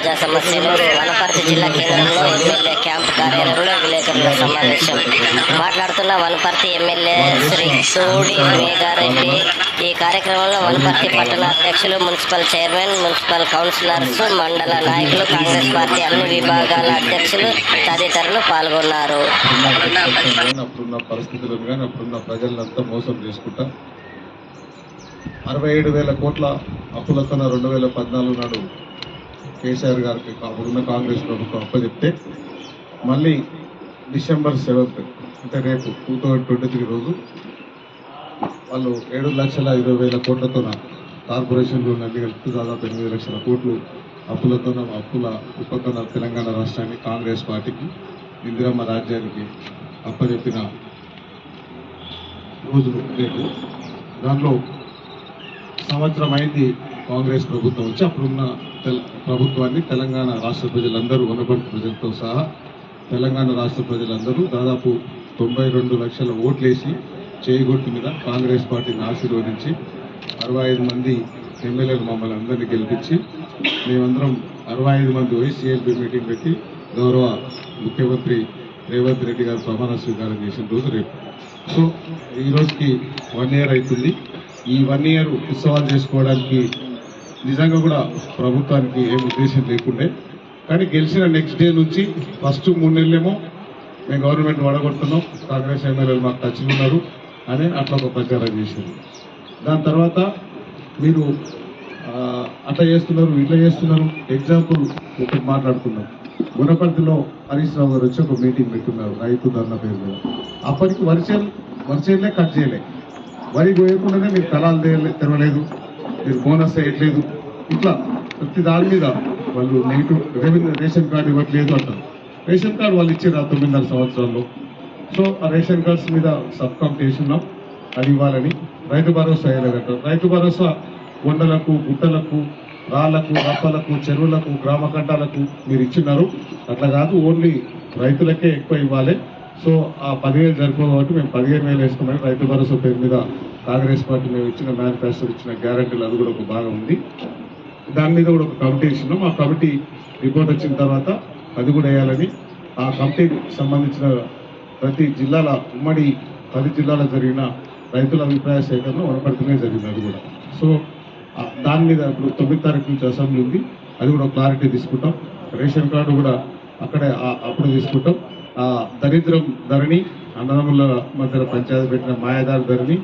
ప్రజా సమస్యలు వనపర్తి జిల్లా కేంద్రంలో ఎమ్మెల్యే క్యాంపు కార్యాలయంలో విలేకరుల సమావేశం. మాట్లాడుతున్న వనపర్తి ఎమ్మెల్యే శ్రీ సూడి మేఘారెడ్డి, ఈ కార్యక్రమంలో వనపర్తి పట్టణ అధ్యక్షులు, మున్సిపల్ చైర్మన్, మున్సిపల్ కౌన్సిలర్స్, మండల నాయకులు, కాంగ్రెస్ పార్టీ అన్ని విభాగాల అధ్యక్షులు తదితరులు పాల్గొన్నారు. అప్పుడున్న పరిస్థితులను కానీ అప్పుడున్న ప్రజలంతా మోసం చేసుకుంటా 67,000 కోట్ల అప్పులతో 2014 నాడు కేసీఆర్ గారికి అప్పుడున్న కాంగ్రెస్ ప్రభుత్వం అప్పచెప్తే మళ్ళీ December 7th అంటే రేపు 2023 రోజు వాళ్ళు 7,20,000 కోట్లతో కార్పొరేషన్లు అన్ని కలిపి దాదాపు 8 లక్షల కోట్లు అప్పుల ఉపకరణ తెలంగాణ రాష్ట్రాన్ని కాంగ్రెస్ పార్టీకి ఇందిరమ్మ రాజ్యానికి అప్పచెప్పిన రోజులు రేపు. దాంట్లో సంవత్సరం అయింది కాంగ్రెస్ ప్రభుత్వం వచ్చి. అప్పుడున్న ప్రభుత్వాన్ని తెలంగాణ రాష్ట్ర ప్రజలందరూ, వనపర్తి ప్రజలతో సహా తెలంగాణ రాష్ట్ర ప్రజలందరూ దాదాపు 92 లక్షల ఓట్లేసి చేయగొట్టు మీద కాంగ్రెస్ పార్టీని ఆశీర్వదించి 65 మంది ఎమ్మెల్యేలు మమ్మల్ని అందరినీ గెలిపించి మేమందరం 65 మంది వైసీఎల్పీ మీటింగ్ పెట్టి గౌరవ ముఖ్యమంత్రి రేవంత్ రెడ్డి గారు ప్రమాణ స్వీకారం చేసిన రోజు రేపు. సో ఈ రోజుకి 1 year అవుతుంది. ఈ 1 year ఉత్సవాలు చేసుకోవడానికి నిజంగా కూడా ప్రభుత్వానికి ఏం ఉద్దేశం లేకుండే, కానీ గెలిచిన నెక్స్ట్ డే నుంచి ఫస్ట్ 3 నెలలేమో మేము గవర్నమెంట్ వడగొడుతున్నాం, కాంగ్రెస్ ఎమ్మెల్యేలు మాకు టచ్లు ఉన్నారు అని అట్లా ఒక ప్రచారం చేశారు. దాని తర్వాత మీరు అట్లా చేస్తున్నారు, ఇట్లా చేస్తున్నారు. ఎగ్జాంపుల్ ఒకటి మాట్లాడుకున్నాం. వనపర్తిలో హరీష్ రావు గారు వచ్చి ఒక మీటింగ్ పెట్టున్నారు రైతు ధర్నా పేరు మీద. అప్పటికి వరిచేలే కట్ చేయలే, వరి కోయకుండానే మీరు కళాలు తెరవలేదు, మీరు బోనస్ వేయట్లేదు, ఇట్లా ప్రతి దాని మీద వాళ్ళు నెగిటివ్ రేషన్ కార్డు ఇవ్వట్లేదు అంటారు. రేషన్ కార్డు వాళ్ళు ఇచ్చారు 9.5 సంవత్సరాల్లో. సో ఆ రేషన్ కార్డ్స్ మీద సబ్ కమిటీ వేసున్నాం, అది ఇవ్వాలని. రైతు భరోసా వేయలేదంటారు. రైతు భరోసా కొండలకు, గుట్టలకు, రాళ్లకు, రప్పలకు, చెరువులకు, గ్రామ కంటాలకు మీరు ఇచ్చినారు. అట్లా కాదు, ఓన్లీ రైతులకే ఎక్కువ ఇవ్వాలి. సో ఆ 10,000 సరిపోదు కాబట్టి మేము 15,000 వేసుకున్నాం. రైతు భరోసా పేరు మీద కాంగ్రెస్ పార్టీ మేము ఇచ్చిన మేనిఫెస్టో ఇచ్చిన గ్యారంటీలు అది కూడా ఒక భాగం ఉంది. దాని మీద కూడా ఒక కమిటీ ఇచ్చినాం. ఆ కమిటీ రిపోర్ట్ వచ్చిన తర్వాత అది కూడా వేయాలని ఆ కమిటీకి సంబంధించిన ప్రతి జిల్లాల ఉమ్మడి 10 జిల్లాలో జరిగిన రైతుల అభిప్రాయ సేకరణ వనపర్తినే జరిగింది. అది కూడా సో దాని మీద ఇప్పుడు 9వ తారీఖు నుంచి అసెంబ్లీ ఉంది, అది కూడా క్లారిటీ తీసుకుంటాం. రేషన్ కార్డు కూడా అక్కడే అప్పుడు తీసుకుంటాం. దరిద్రం ధరణి, అన్నదమ్ముల మధ్య పంచాయతీ పెట్టిన మాయాదారి ధరణి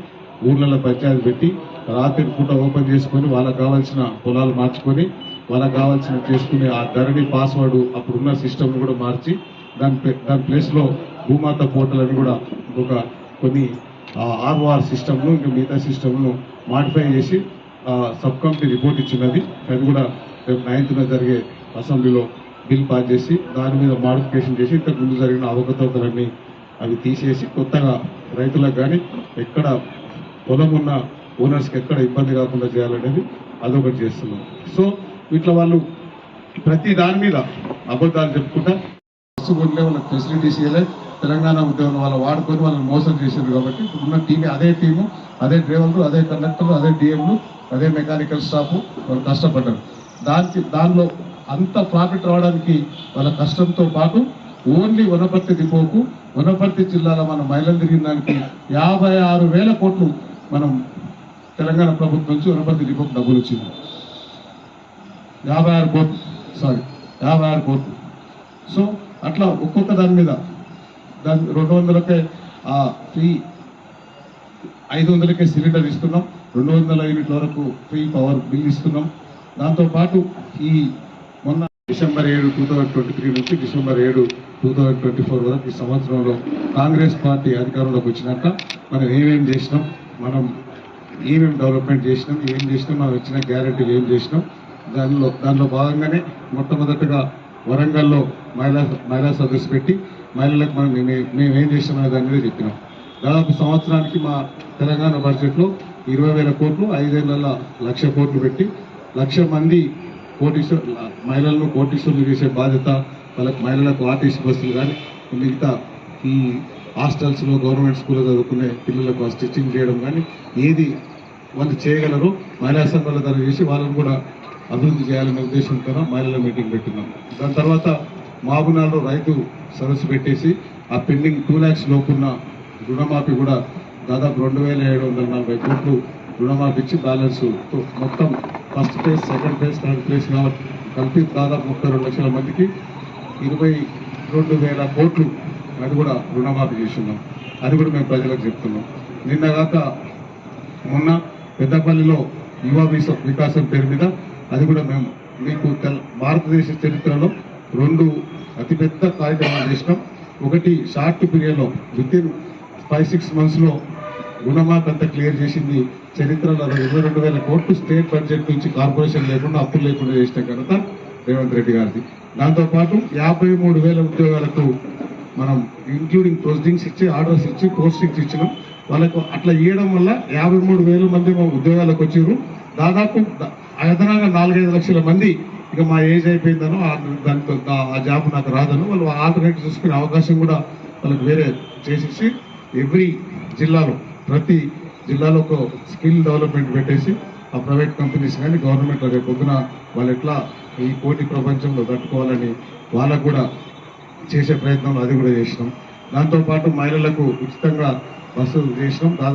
ఊర్లలో పంచాయతీ పెట్టి రాత్రి పూట ఓపెన్ చేసుకొని వాళ్ళకి కావాల్సిన పొలాలు మార్చుకొని వాళ్ళకి కావాల్సిన చేసుకునే ఆ ధరణి పాస్వర్డ్ అప్పుడున్న సిస్టమ్ను కూడా మార్చి దాని ప్లేస్లో భూమాత పోర్టల్ అని కూడా కొన్ని ROR సిస్టమ్ను ఇంకా మిగతా సిస్టమ్ను మాడిఫై చేసి సబ్ కమిటీ రిపోర్ట్ ఇచ్చినది. అది కూడా రేపు 9th జరిగే అసెంబ్లీలో బిల్ పాస్ చేసి దాని మీద మాడిఫికేషన్ చేసి ఇంతకు ముందు జరిగిన అవకతవకలన్నీ అవి తీసేసి కొత్తగా రైతులకు కానీ ఎక్కడ పొలం ఉన్న ఓనర్స్కి ఎక్కడ ఇబ్బంది కాకుండా చేయాలనేది అదొకటి చేస్తున్నాం. సో ఇట్లా వాళ్ళు ప్రతి దాని మీద అబద్ధాలు చెప్పుకుంటా వాళ్ళకి ఫెసిలిటీస్ ఇవ్వలే. తెలంగాణ ఉద్యోగం వాళ్ళు వాడుకొని వాళ్ళని మోసం చేశారు. కాబట్టి ఇప్పుడున్న అదే టీము, అదే డ్రైవర్లు, అదే కండక్టర్లు, అదే డిఎంలు, అదే మెకానికల్ స్టాఫ్ వాళ్ళు కష్టపడ్డారు. దానిలో అంత ప్రాఫిట్ రావడానికి వాళ్ళ కష్టంతో పాటు ఓన్లీ వనపర్తి డిపోకు, వనపర్తి జిల్లాలో మన మహిళలు తిరిగిన దానికి 56,000 కోట్లు మనం తెలంగాణ ప్రభుత్వం నుంచి వనపర్తి డిపోకు డబ్బులు వచ్చింది. 56 కోట్లు. సో అట్లా ఒక్కొక్క దాని మీద 200కే ఫ్రీ, 500కే సిలిండర్ ఇస్తున్నాం, 200 యూనిట్ల వరకు ఫ్రీ పవర్ బిల్ ఇస్తున్నాం. దాంతోపాటు ఈ మొన్న December 7, 2023 నుంచి December 7, 2024 వరకు ఈ సంవత్సరంలో కాంగ్రెస్ పార్టీ అధికారంలోకి వచ్చినాక మనం ఏమేం చేసినాం, మనం ఏమేమి డెవలప్మెంట్ చేసినాం, ఏం చేసినాం, మనం ఇచ్చిన గ్యారెంటీలు ఏం చేసినాం, దానిలో భాగంగానే మొట్టమొదటిగా వరంగల్లో మహిళా సదస్సు పెట్టి మహిళలకు మేము ఏం చేసినామనే దాని మీద చెప్పినాం. దాదాపు సంవత్సరానికి మా తెలంగాణ బడ్జెట్లో 20,000 కోట్లు, 5 ఏళ్లలో 1,00,000 కోట్లు పెట్టి 1,00,000 మంది మహిళలను కోటీశ్వరులు చేసే బాధ్యత వాళ్ళకి, మహిళలకు ఆర్టీసీ బస్సులు కానీ మిగతా ఈ హాస్టల్స్లో గవర్నమెంట్ స్కూల్లో చదువుకునే పిల్లలకు స్టిచ్చింగ్ చేయడం కానీ ఏది వాళ్ళు చేయగలరు మహిళా సంఘాల ద్వారా చేసి వాళ్ళని కూడా అభివృద్ధి చేయాలనే ఉద్దేశంతో మహిళల మీటింగ్ పెట్టినాం. దాని తర్వాత మాబునాలో రైతు సదస్సు పెట్టేసి ఆ పెండింగ్ 2 lakhs లోపున్న రుణమాఫీ కూడా దాదాపు 2,740 కోట్లు రుణమాఫీ ఇచ్చి బ్యాలెన్స్ మొత్తం first phase, second phase, third phase కలిపి దాదాపు 32 లక్షల మందికి 22,000 కోట్లు అది కూడా రుణమాఫీ చేస్తున్నాం. అది కూడా మేము ప్రజలకు చెప్తున్నాం. నిన్నగాక మొన్న పెద్దపల్లిలో యువ వికాసం పేరు మీద అది కూడా మేము మీకు భారతదేశ చరిత్రలో 2 అతిపెద్ద కార్యక్రమాలు చేసినాం. ఒకటి షార్ట్ పీరియడ్లో వితిన్ 5-6 monthsలో రుణమాఫీ అంతా క్లియర్ చేసింది. చరిత్రలో 22,000 కోట్లు స్టేట్ బడ్జెట్ నుంచి కార్పొరేషన్ లేకుండా అప్పులు లేకుండా చేసిన ఘనత రేవంత్ రెడ్డి గారిది. దాంతోపాటు 53,000 ఉద్యోగాలకు మనం ఇంక్లూడింగ్ పోస్టింగ్స్ ఇచ్చి, ఆర్డర్స్ ఇచ్చి, పోస్టింగ్స్ ఇచ్చినాం. వాళ్ళకు అట్లా ఇవ్వడం వల్ల 53,000 మంది మా ఉద్యోగాలకు వచ్చారు. దాదాపు అదనంగా 4-5 లక్షల మంది ఇక మా ఏజ్ అయిపోయిందనో దాంతో ఆ జాబ్ నాకు రాదనో వాళ్ళు ఆల్టర్నేట్ చూసుకునే అవకాశం కూడా వాళ్ళకి వేరే చేసేసి ఎవ్రీ జిల్లాలో ప్రతి జిల్లాలో ఒక స్కిల్ డెవలప్మెంట్ పెట్టేసి ఆ ప్రైవేట్ కంపెనీస్ కానీ గవర్నమెంట్ రేపు పొద్దున వాళ్ళు ఎట్లా ఈ పోటీ ప్రపంచంలో తట్టుకోవాలని వాళ్ళకు కూడా చేసే ప్రయత్నం అది కూడా చేసినాం. దాంతోపాటు మహిళలకు ఉచితంగా బస్సులు చేసినాం. దాదాపు